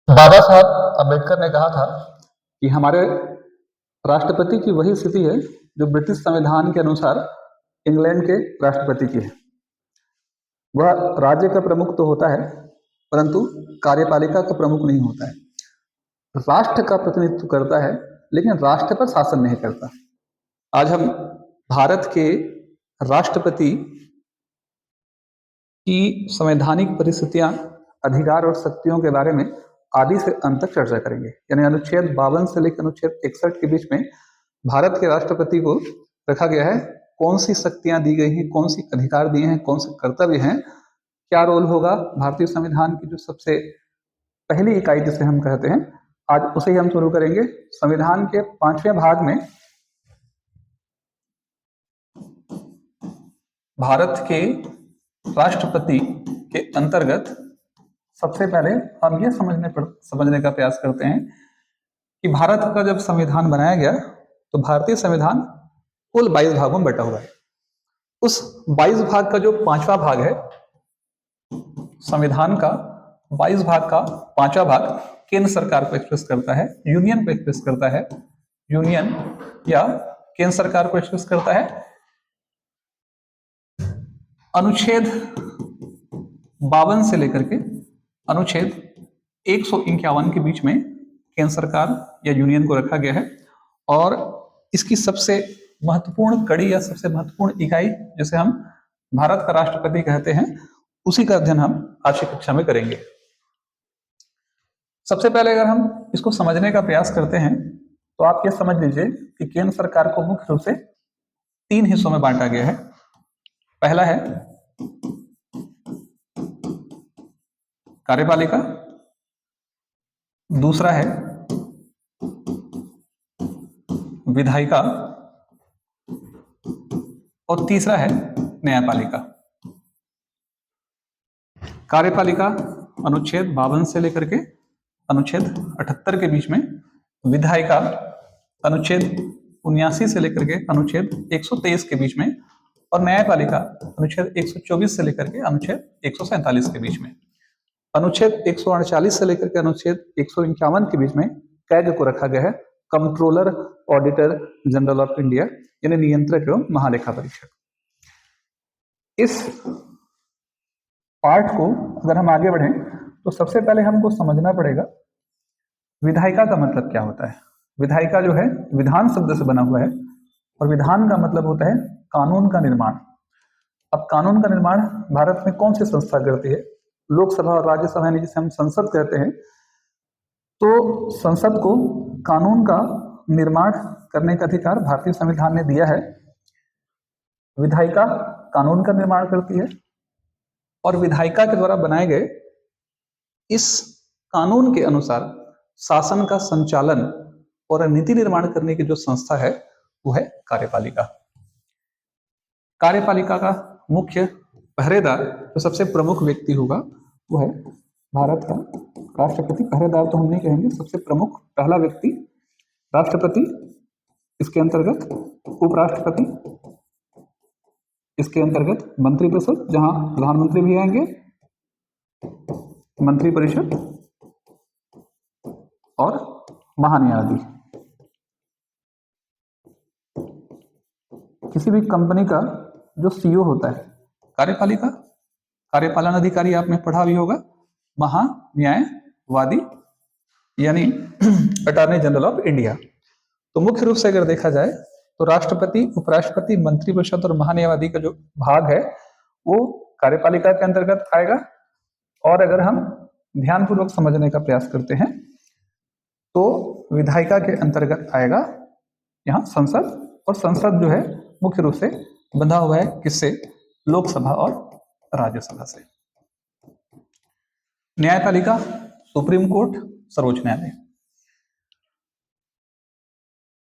बाबा साहब अम्बेडकर ने कहा था कि हमारे राष्ट्रपति की वही स्थिति है जो ब्रिटिश संविधान के अनुसार इंग्लैंड के राष्ट्रपति की है। वह राज्य का प्रमुख तो होता है, परंतु कार्यपालिका का प्रमुख नहीं होता है। राष्ट्र का प्रतिनिधित्व करता है, लेकिन राष्ट्र पर शासन नहीं करता। आज हम भारत के राष्ट्रपति की संवैधानिक परिस्थितियां, अधिकार और शक्तियों के बारे में आदि से अंत तक चर्चा करेंगे। यानी अनुच्छेद 52 से लेकर अनुच्छेद 61 के बीच में भारत के राष्ट्रपति को रखा गया है। कौन सी शक्तियां दी गई हैं, कौन सी अधिकार दिए हैं, कौन से कर्तव्य हैं, क्या रोल होगा भारतीय संविधान की जो सबसे पहली इकाई जिसे हम कहते हैं, आज उसे ही हम शुरू करेंगे। संविधान के 5वें भाग में भारत के राष्ट्रपति के अंतर्गत सबसे पहले हम ये समझने का प्रयास करते हैं कि भारत का जब संविधान बनाया गया तो भारतीय संविधान कुल 22 भागों में बटा हुआ है। उस 22 भाग का जो 5वां भाग है, संविधान का 22 भाग का 5वां भाग केंद्र सरकार को एक्सप्रेस करता है, यूनियन को एक्सप्रेस करता है, यूनियन या केंद्र सरकार को एक्सप्रेस करता है। अनुच्छेद 52 से लेकर के अनुच्छेद 151 के बीच में केंद्र सरकार या यूनियन को रखा गया है। और इसकी सबसे महत्वपूर्ण कड़ी या सबसे महत्वपूर्ण इकाई जिसे हम भारत का राष्ट्रपति कहते हैं, उसी का अध्ययन हम आज की कक्षा में करेंगे। सबसे पहले अगर हम इसको समझने का प्रयास करते हैं तो आप ये समझ लीजिए कि केंद्र सरकार को मुख्य रूप से 3 हिस्सों में बांटा गया है। पहला है कार्यपालिका, दूसरा है विधायिका और तीसरा है न्यायपालिका। कार्यपालिका अनुच्छेद 52 से लेकर के अनुच्छेद 78 के बीच में, विधायिका अनुच्छेद 79 से लेकर के अनुच्छेद 123 के बीच में, और न्यायपालिका अनुच्छेद 124 से लेकर के अनुच्छेद 147 के बीच में। अनुच्छेद 148 से लेकर के अनुच्छेद 151 के बीच में कैग को रखा गया है, controller auditor general of India, यानी नियंत्रक एवं महालेखा परीक्षक। इस पार्ट को अगर हम आगे बढ़ें तो सबसे पहले हमको समझना पड़ेगा विधायिका का मतलब क्या होता है। विधायिका जो है विधान शब्द से बना हुआ है, और विधान का मतलब होता है कानून का निर्माण। अब कानून का निर्माण भारत में कौन सी संस्था करती है? लोकसभा और राज्यसभा, यानी जिसे हम संसद कहते हैं। तो संसद को कानून का निर्माण करने का अधिकार भारतीय संविधान ने दिया है। विधायिका कानून का निर्माण करती है, और विधायिका के द्वारा बनाए गए इस कानून के अनुसार शासन का संचालन और नीति निर्माण करने की जो संस्था है वो है कार्यपालिका। कार्यपालिका का मुख्य पहरेदार, जो सबसे प्रमुख व्यक्ति होगा, वो है भारत का राष्ट्रपति। पहरेदार तो हम नहीं कहेंगे, सबसे प्रमुख पहला व्यक्ति राष्ट्रपति, इसके अंतर्गत उपराष्ट्रपति, इसके अंतर्गत मंत्रिपरिषद जहां प्रधानमंत्री भी आएंगे, मंत्रिपरिषद और महान्यायाधीश। किसी भी कंपनी का जो सीईओ होता है, कार्यपालिका, कार्यपालन अधिकारी आपने पढ़ा भी होगा, महान्यायवादी यानी अटॉर्नी जनरल ऑफ इंडिया। तो मुख्य रूप से अगर देखा जाए तो राष्ट्रपति, उपराष्ट्रपति, मंत्रिपरिषद और महान्यायवादी का जो भाग है वो कार्यपालिका के अंतर्गत आएगा। और अगर हम ध्यानपूर्वक समझने का प्रयास करते हैं तो विधायिका के अंतर्गत आएगा यहाँ संसद, और संसद जो है मुख्य रूप से बंधा हुआ है किससे? लोकसभा और राज्यसभा से। न्यायपालिका सुप्रीम कोर्ट, सर्वोच्च न्यायालय।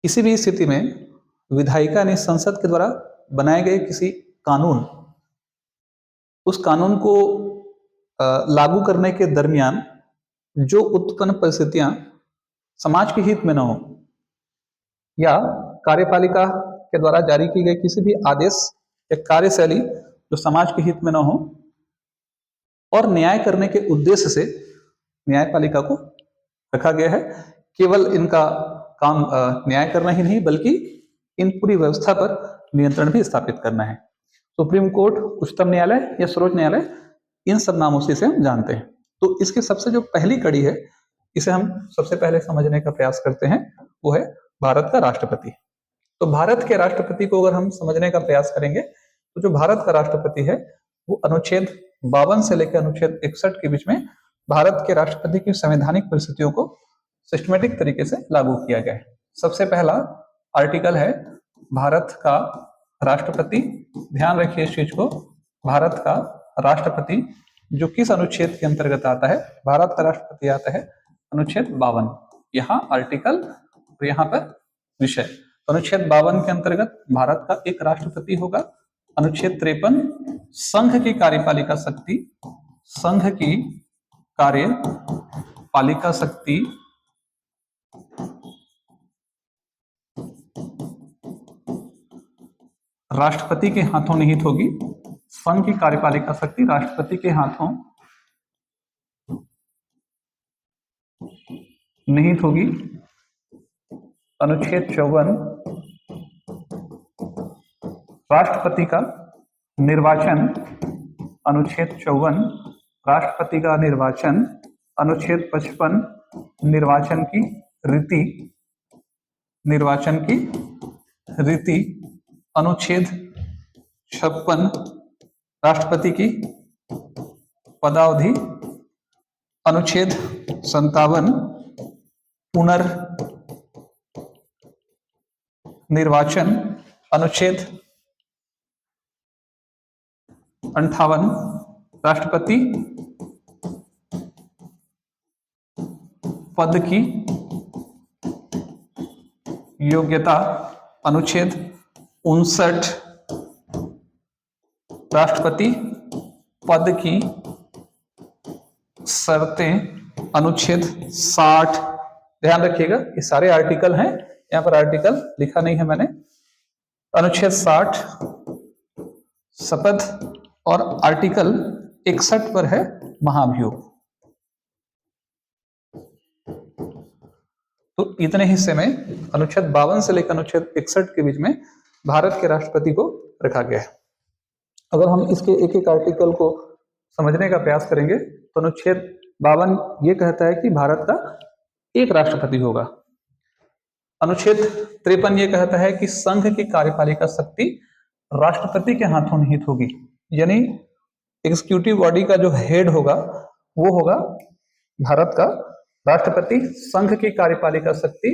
किसी भी स्थिति में विधायिका ने संसद के द्वारा बनाए गए किसी कानून, उस कानून को लागू करने के दरमियान जो उत्पन्न परिस्थितियां समाज के हित में न हो, या कार्यपालिका के द्वारा जारी की गई किसी भी आदेश या कार्यशैली जो समाज के हित में न हो, और न्याय करने के उद्देश्य से न्यायपालिका को रखा गया है। केवल इनका काम न्याय करना ही नहीं बल्कि इन पूरी व्यवस्था पर नियंत्रण भी स्थापित करना है। सुप्रीम कोर्ट, उच्चतम न्यायालय या सर्वोच्च न्यायालय, इन सब नामों से इसे हम जानते हैं। तो इसके सबसे जो पहली कड़ी है, इसे हम सबसे पहले समझने का प्रयास करते हैं, वो है भारत का राष्ट्रपति। तो भारत के राष्ट्रपति को अगर हम समझने का प्रयास करेंगे तो जो भारत का राष्ट्रपति है वो अनुच्छेद 52 से लेकर अनुच्छेद 61 के बीच में भारत के राष्ट्रपति की संवैधानिक परिस्थितियों को सिस्टमेटिक तरीके से लागू किया गया है। सबसे पहला आर्टिकल है भारत का राष्ट्रपति। ध्यान रखिए इस चीज को, भारत का राष्ट्रपति जो किस अनुच्छेद के अंतर्गत आता है? भारत का राष्ट्रपति आता है अनुच्छेद 52। यहाँ आर्टिकल और यहाँ पर विषय। अनुच्छेद 52 के अंतर्गत भारत का एक राष्ट्रपति होगा। अनुच्छेद 53 संघ की कार्यपालिका शक्ति, संघ की कार्यपालिका शक्ति राष्ट्रपति के हाथों निहित होगी। संघ की कार्यपालिका शक्ति राष्ट्रपति के हाथों निहित होगी। अनुच्छेद 54 राष्ट्रपति का निर्वाचन, अनुच्छेद 54 राष्ट्रपति का निर्वाचन, अनुच्छेद 55 निर्वाचन की रीति, निर्वाचन की रीति, अनुच्छेद 56 राष्ट्रपति की पदावधि, अनुच्छेद 57 पुनर्निर्वाचन, अनुच्छेद 58 राष्ट्रपति पद की योग्यता, अनुच्छेद 59 राष्ट्रपति पद की शर्तें, अनुच्छेद 60। ध्यान रखिएगा ये सारे आर्टिकल हैं, यहाँ पर आर्टिकल लिखा नहीं है मैंने। अनुच्छेद 60 शपथ और आर्टिकल 61 पर है महाभियोग। तो इतने हिस्से में अनुच्छेद 52 से लेकर अनुच्छेद 61 के बीच में भारत के राष्ट्रपति को रखा गया है। अगर हम इसके एक एक आर्टिकल को समझने का प्रयास करेंगे तो अनुच्छेद 52 ये कहता है कि भारत का एक राष्ट्रपति होगा। अनुच्छेद 53 ये कहता है कि संघ की कार्यपालिका शक्ति राष्ट्रपति के हाथों निहित होगी, यानी एग्जीक्यूटिव बॉडी का जो हेड होगा वो होगा भारत का राष्ट्रपति। संघ की कार्यपालिका शक्ति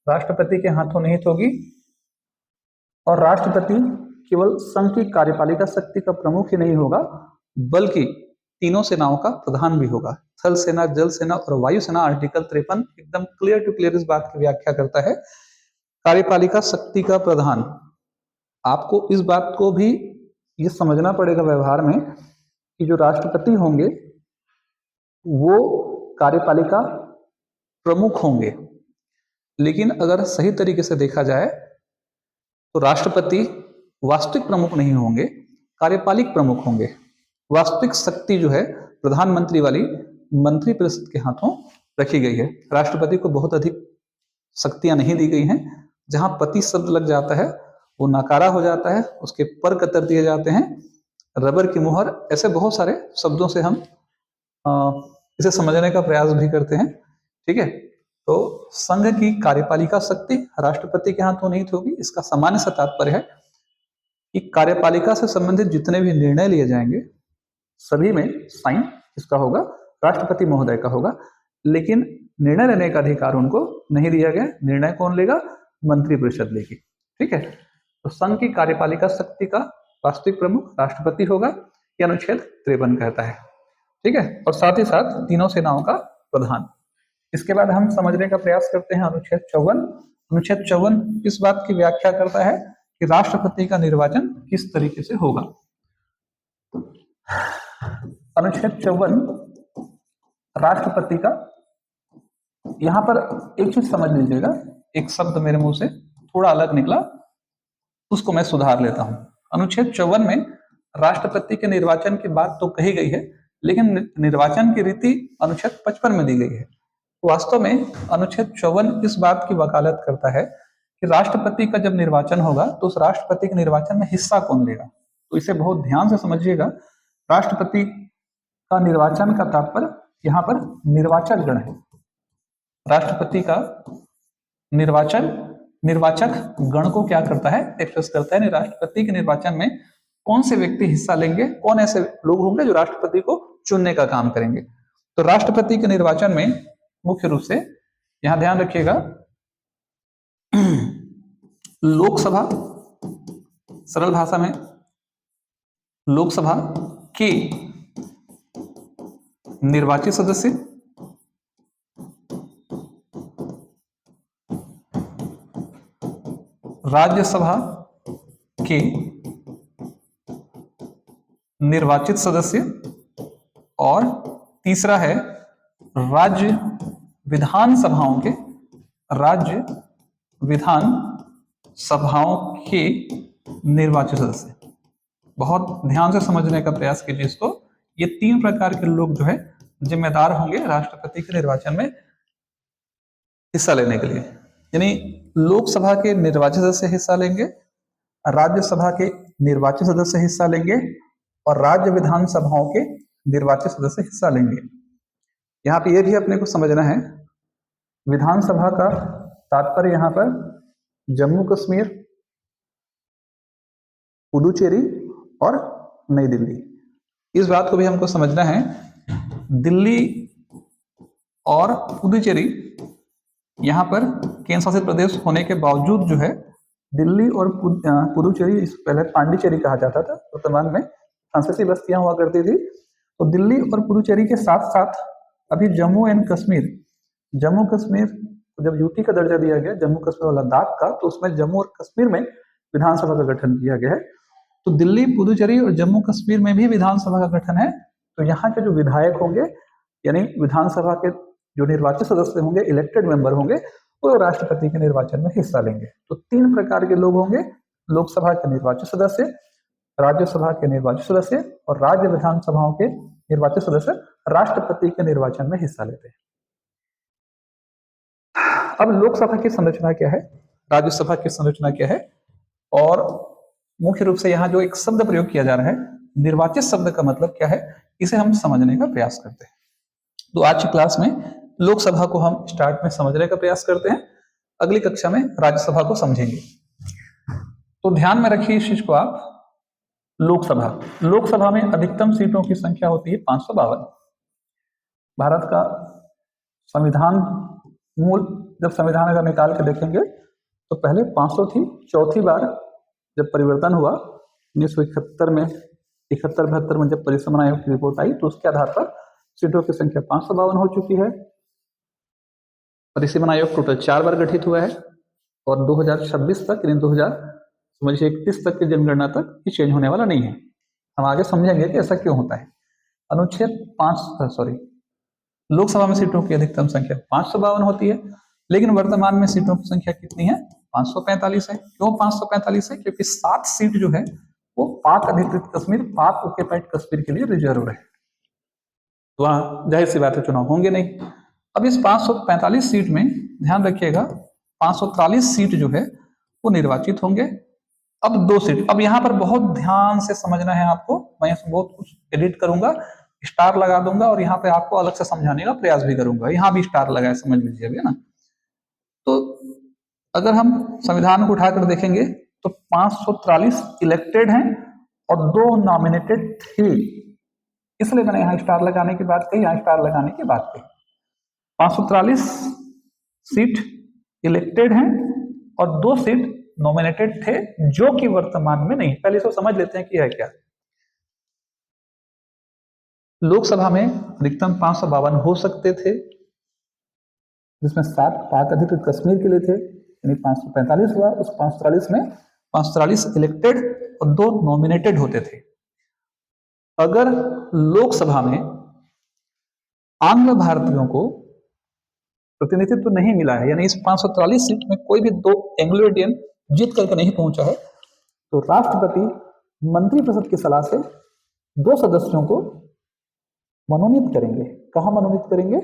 राष्ट्रपति के हाथों निहित होगी और राष्ट्रपति केवल संघ की कार्यपालिका शक्ति का प्रमुख ही नहीं होगा बल्कि तीनों सेनाओं का प्रधान भी होगा। थल सेना, जल सेना और वायु सेना। आर्टिकल 53 एकदम क्लियर टू क्लियर इस बात की व्याख्या करता है, कार्यपालिका शक्ति का प्रधान। आपको इस बात को भी ये समझना पड़ेगा व्यवहार में कि जो राष्ट्रपति होंगे वो कार्यपालिका प्रमुख होंगे, लेकिन अगर सही तरीके से देखा जाए तो राष्ट्रपति वास्तविक प्रमुख नहीं होंगे, कार्यपालिक प्रमुख होंगे। वास्तविक शक्ति जो है प्रधानमंत्री वाली मंत्री परिषद के हाथों रखी गई है। राष्ट्रपति को बहुत अधिक शक्तियां नहीं दी गई हैं। जहां पति शब्द लग जाता है वो नकारा हो जाता है, उसके पर कतर दिए जाते हैं, रबर की मुहर, ऐसे बहुत सारे शब्दों से हम इसे समझने का प्रयास भी करते हैं। ठीक है, तो संघ की कार्यपालिका शक्ति राष्ट्रपति के हाथों निहित होगी। इसका सामान्य सा तात्पर्य है कि कार्यपालिका से संबंधित जितने भी निर्णय लिए जाएंगे सभी में साइन इसका होगा, राष्ट्रपति महोदय का होगा, लेकिन निर्णय लेने का अधिकार उनको नहीं दिया गया। निर्णय कौन लेगा? मंत्री परिषद लेगी। ठीक है, तो संघ की कार्यपालिका शक्ति का वास्तविक प्रमुख राष्ट्रपति होगा, यह अनुच्छेद 53 कहता है। ठीक है, और साथ ही साथ तीनों सेनाओं का प्रधान। इसके बाद हम समझने का प्रयास करते हैं अनुच्छेद 54। अनुच्छेद 54 इस बात की व्याख्या करता है कि राष्ट्रपति का निर्वाचन किस तरीके से होगा। अनुच्छेद 54 राष्ट्रपति का, यहां पर एक चीज समझ लीजिएगा, एक शब्द मेरे मुंह से थोड़ा अलग निकला, उसको मैं सुधार लेता हूं। अनुच्छेद 54 में राष्ट्रपति के निर्वाचन की बात तो कही गई है, लेकिन निर्वाचन की रीति अनुच्छेद 55 में दी गई है। वास्तव में अनुच्छेद 54 इस बात की वकालत करता है कि राष्ट्रपति का जब निर्वाचन होगा तो उस राष्ट्रपति के निर्वाचन में हिस्सा कौन लेगा। तो इसे बहुत ध्यान से समझिएगा। राष्ट्रपति का निर्वाचन का तात्पर्य यहाँ पर निर्वाचक गण है। राष्ट्रपति का निर्वाचन निर्वाचक गण को क्या करता है, एक्सप्रेस करता है। राष्ट्रपति के निर्वाचन में कौन से व्यक्ति हिस्सा लेंगे, कौन ऐसे लोग होंगे जो राष्ट्रपति को चुनने का काम करेंगे। तो राष्ट्रपति के निर्वाचन में मुख्य रूप से यहां ध्यान रखिएगा, लोकसभा, सरल भाषा में लोकसभा के निर्वाचित सदस्य, राज्यसभा के निर्वाचित सदस्य, और तीसरा है राज्य विधान सभाओं के निर्वाचित सदस्य। बहुत ध्यान से समझने का प्रयास कीजिए इसको। ये 3 प्रकार के लोग जो है जिम्मेदार होंगे राष्ट्रपति के निर्वाचन में हिस्सा लेने के लिए। यानी लोकसभा के निर्वाचित सदस्य हिस्सा लेंगे, राज्यसभा के निर्वाचित सदस्य हिस्सा लेंगे, और राज्य विधानसभाओं के निर्वाचित सदस्य हिस्सा लेंगे। यहाँ पे ये भी अपने को समझना है, विधानसभा का तात्पर्य यहाँ पर जम्मू कश्मीर, पुडुचेरी और नई दिल्ली। इस बात को भी हमको समझना है। दिल्ली और पुडुचेरी यहाँ पर केंद्र शासित प्रदेश होने के बावजूद जो है, दिल्ली और पुडुचेरी, इस पहले पांडिचेरी कहा जाता था, वर्तमान में फ्रांसीसी बस्तियां हुआ करती थी। तो दिल्ली और पुडुचेरी के साथ साथ अभी जम्मू एंड कश्मीर, जम्मू कश्मीर जब यूटी का दर्जा दिया गया जम्मू कश्मीर और लद्दाख का, तो उसमें जम्मू और कश्मीर में विधानसभा का गठन किया गया है। तो दिल्ली, पुडुचेरी और जम्मू कश्मीर में भी विधानसभा का गठन है। तो यहाँ के जो विधायक होंगे, यानी विधानसभा के जो निर्वाचित सदस्य होंगे, इलेक्टेड मेंबर होंगे, वो राष्ट्रपति के निर्वाचन में हिस्सा लेंगे। तो 3 प्रकार के लोग होंगे, लोकसभा के निर्वाचित सदस्य, राज्यसभा के निर्वाचित सदस्य और राज्य विधानसभाओं के निर्वाचित सदस्य राष्ट्रपति के निर्वाचन में हिस्सा लेते हैं। अब लोकसभा की संरचना क्या है, राज्यसभा की संरचना क्या है, और मुख्य रूप से यहाँ जो एक शब्द प्रयोग किया जा रहा है, निर्वाचित शब्द का मतलब क्या है, इसे हम समझने का प्रयास करते हैं। तो आज की क्लास में लोकसभा को हम स्टार्ट में समझने का प्रयास करते हैं, अगली कक्षा में राज्यसभा को समझेंगे। तो ध्यान में रखिए इस चीज को आप। लोकसभा में अधिकतम सीटों की संख्या होती है 552। भारत का संविधान मूल, जब संविधान अगर निकाल के देखेंगे तो पहले 500 थी, चौथी बार जब परिवर्तन हुआ 1971 में, 71-72 में जब परिसमन आयोग की रिपोर्ट आई, तो उसके आधार पर सीटों की संख्या 552 हो चुकी है। परिसीमन आयोग टोटल 4 बार गठित हुआ है, और 2026 तक, यानी 2031 तक की जनगणना तक ये चेंज होने वाला नहीं है। हम आगे समझेंगे कि ऐसा क्यों होता है। लोकसभा में सीटों की अधिकतम संख्या 552 होती है, लेकिन वर्तमान में सीटों की संख्या कितनी है, 545 है। क्यों 545 है? क्योंकि 7 सीट जो है वो पाक अधिकृत कश्मीर, पाक ऑक्यूपाइड कश्मीर के लिए रिजर्व है। तो वहां जाहिर सी बात है चुनाव होंगे नहीं। अब इस 545 सीट में ध्यान रखिएगा, 543 सीट जो है वो निर्वाचित होंगे। अब 2 सीट, अब यहाँ पर बहुत ध्यान से समझना है आपको। मैं इसमें बहुत कुछ एडिट करूंगा, स्टार लगा दूंगा, और यहाँ पे आपको अलग से समझाने का प्रयास भी करूंगा। यहाँ भी स्टार लगाए, समझ लीजिए अभी, है ना। तो अगर हम संविधान को उठाकर देखेंगे तो 543 इलेक्टेड हैं और 2 नॉमिनेटेड थे। इसलिए मैंने यहाँ स्टार लगाने की बात कही, यहाँ स्टार लगाने की बात कही। 543 सीट इलेक्टेड हैं और 2 सीट नॉमिनेटेड थे, जो कि वर्तमान में नहीं। पहले इसको समझ लेते हैं कि है क्या। लोकसभा में अधिकतम 552 हो सकते थे, जिसमें 7 पाक अधिकृत कश्मीर के लिए थे, यानी 545 हुआ। उस 543 में 543 इलेक्टेड और 2 नॉमिनेटेड होते थे। अगर लोकसभा में आंग्ल भारतीयों को प्रतिनिधित्व नहीं मिला है, यानी इस 543 सीट में कोई भी 2 एंग्लो इंडियन जीत करके नहीं पहुंचा है, तो राष्ट्रपति मंत्रिपरिषद की सलाह से 2 सदस्यों को मनोनीत करेंगे। कहां मनोनीत करेंगे?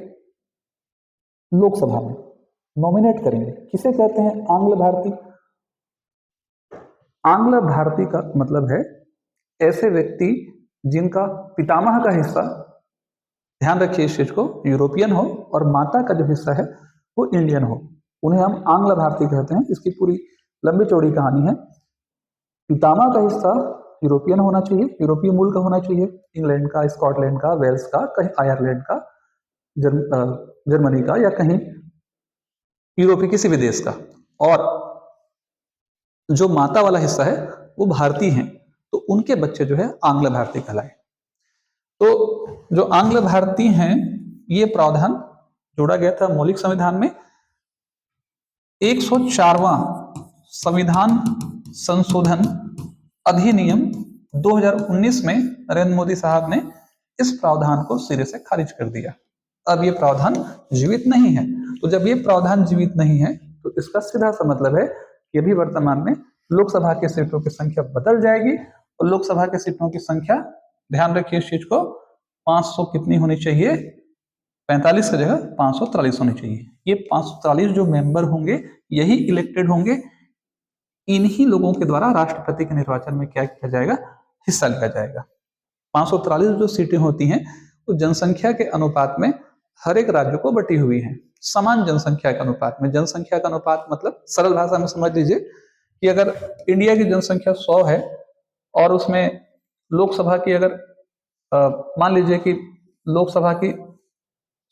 लोकसभा में नॉमिनेट करेंगे। किसे कहते हैं आंग्ल भारतीय? आंग्ल भारतीय का मतलब है ऐसे व्यक्ति जिनका पितामह का हिस्सा, ध्यान रखिए इस चीज को, यूरोपियन हो और माता का जो हिस्सा है वो इंडियन हो, उन्हें हम आंग्ल भारतीय कहते हैं। इसकी पूरी लंबी चौड़ी कहानी है। पितामह का हिस्सा यूरोपियन होना चाहिए, यूरोपीय मूल का होना चाहिए, इंग्लैंड का, स्कॉटलैंड का, वेल्स का, कहीं आयरलैंड का, जर्मनी का, या कहीं यूरोपीय किसी भी देश का। और जो माता वाला हिस्सा है वो भारतीय हैं, तो उनके बच्चे जो है आंग्ल भारतीय कहलाए। तो जो आंग्ल भारतीय हैं, ये प्रावधान जोड़ा गया था मौलिक संविधान में। 104वां संविधान संशोधन अधिनियम 2019 में नरेंद्र मोदी साहब ने इस प्रावधान को सिरे से खारिज कर दिया। अब ये प्रावधान जीवित नहीं है। तो जब ये प्रावधान जीवित नहीं है तो इसका सीधा सा मतलब है कि अभी वर्तमान में लोकसभा के सीटों की संख्या बदल जाएगी, और लोकसभा के सीटों की संख्या, ध्यान रखिए इस चीज को, 500 कितनी होनी चाहिए? 45 की जगह 543 होनी चाहिए। ये 543 जो मेंबर होंगे यही इलेक्टेड होंगे, इन्हीं लोगों के द्वारा राष्ट्रपति के निर्वाचन में क्या किया जाएगा? हिस्सा लिया जाएगा। 543 जो सीटें होती हैं वो जनसंख्या के अनुपात में हर एक राज्य को बटी हुई हैं, समान जनसंख्या के अनुपात में। जनसंख्या का अनुपात मतलब सरल भाषा में समझ लीजिए कि अगर इंडिया की जनसंख्या 100 है और उसमें लोकसभा की अगर मान लीजिए कि लोकसभा की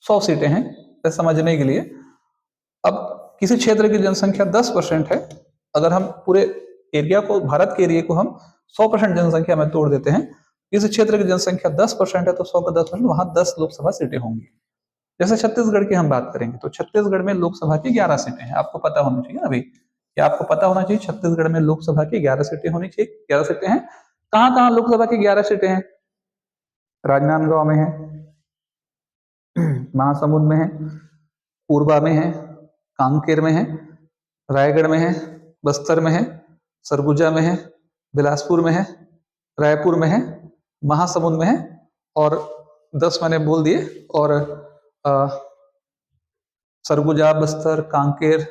100 सीटें हैं, तो समझने के लिए अब किसी क्षेत्र की जनसंख्या 10% है, अगर हम पूरे एरिया को, भारत के एरिया को हम 100% जनसंख्या में तोड़ देते हैं, इस क्षेत्र की जनसंख्या 10% है तो 100 का 10%, वहां 10 लोकसभा सीटें होंगी। जैसे छत्तीसगढ़ की हम बात करेंगे तो छत्तीसगढ़ में लोकसभा की 11 सीटें हैं। आपको पता होना चाहिए अभी, क्या आपको पता होना चाहिए छत्तीसगढ़ में लोकसभा की 11 सीटें होनी चाहिए। 11 सीटें हैं। कहां कहां लोकसभा की 11 सीटें हैं? राजनांदगांव में है, महासमुंद में है, कोरबा में है, कांकेर में है, रायगढ़ में है, बस्तर में है, सरगुजा में है, बिलासपुर में है, रायपुर में है, महासमुंद में है, और 10 मैंने बोल दिए, और सरगुजा, बस्तर, कांकेर,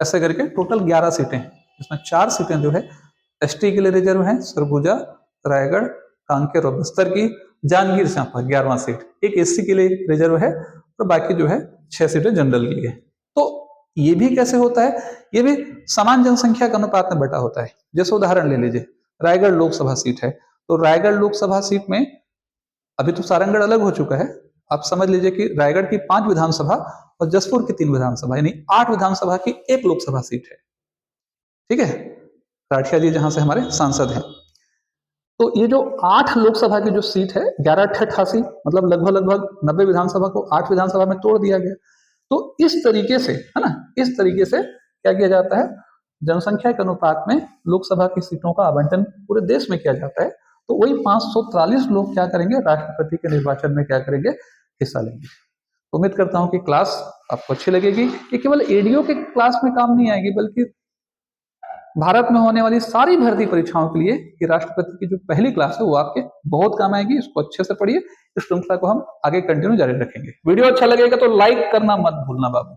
ऐसे करके टोटल 11 सीटें हैं। इसमें 4 सीटें जो है एसटी के लिए रिजर्व हैं, सरगुजा, रायगढ़, कांकेर और बस्तर की। जांजगीर चांपा 11वां सीट एक एससी के लिए रिजर्व है, और बाकी जो है 6 सीटें जनरल के लिए। तो ये भी कैसे होता है? ये भी समान जनसंख्या के अनुपात में बटा होता है। जैसे उदाहरण ले लीजिए, रायगढ़ लोकसभा सीट है, तो रायगढ़ लोकसभा सीट में अभी तो सारंगढ़ अलग हो चुका है, आप समझ लीजिए कि रायगढ़ की 5 विधानसभा और जसपुर की 3 विधानसभा, यानी 8 विधानसभा की 1 लोकसभा सीट है। ठीक है, राठिया जी जहां से हमारे सांसद हैं। तो ये जो 8 लोकसभा की जो सीट है, 11/88, मतलब लगभग लगभग 90 विधानसभा को 8 विधानसभा में तोड़ दिया गया। तो इस तरीके से, है ना, इस तरीके से क्या किया जाता है? जनसंख्या के अनुपात में लोकसभा की सीटों का आवंटन पूरे देश में किया जाता है। तो वही 543 लोग क्या करेंगे? राष्ट्रपति के निर्वाचन में क्या करेंगे? हिस्सा लेंगे। उम्मीद करता हूं कि क्लास आपको अच्छी लगेगी। ये केवल एडीओ के क्लास में काम नहीं आएगी, बल्कि भारत में होने वाली सारी भर्ती परीक्षाओं के लिए ये राष्ट्रपति की जो पहली क्लास है वो आपके बहुत काम आएगी। इसको अच्छे से पढ़िए। इस श्रृंखला को हम आगे कंटिन्यू जारी रखेंगे। वीडियो अच्छा लगेगा तो लाइक करना मत भूलना बाबू।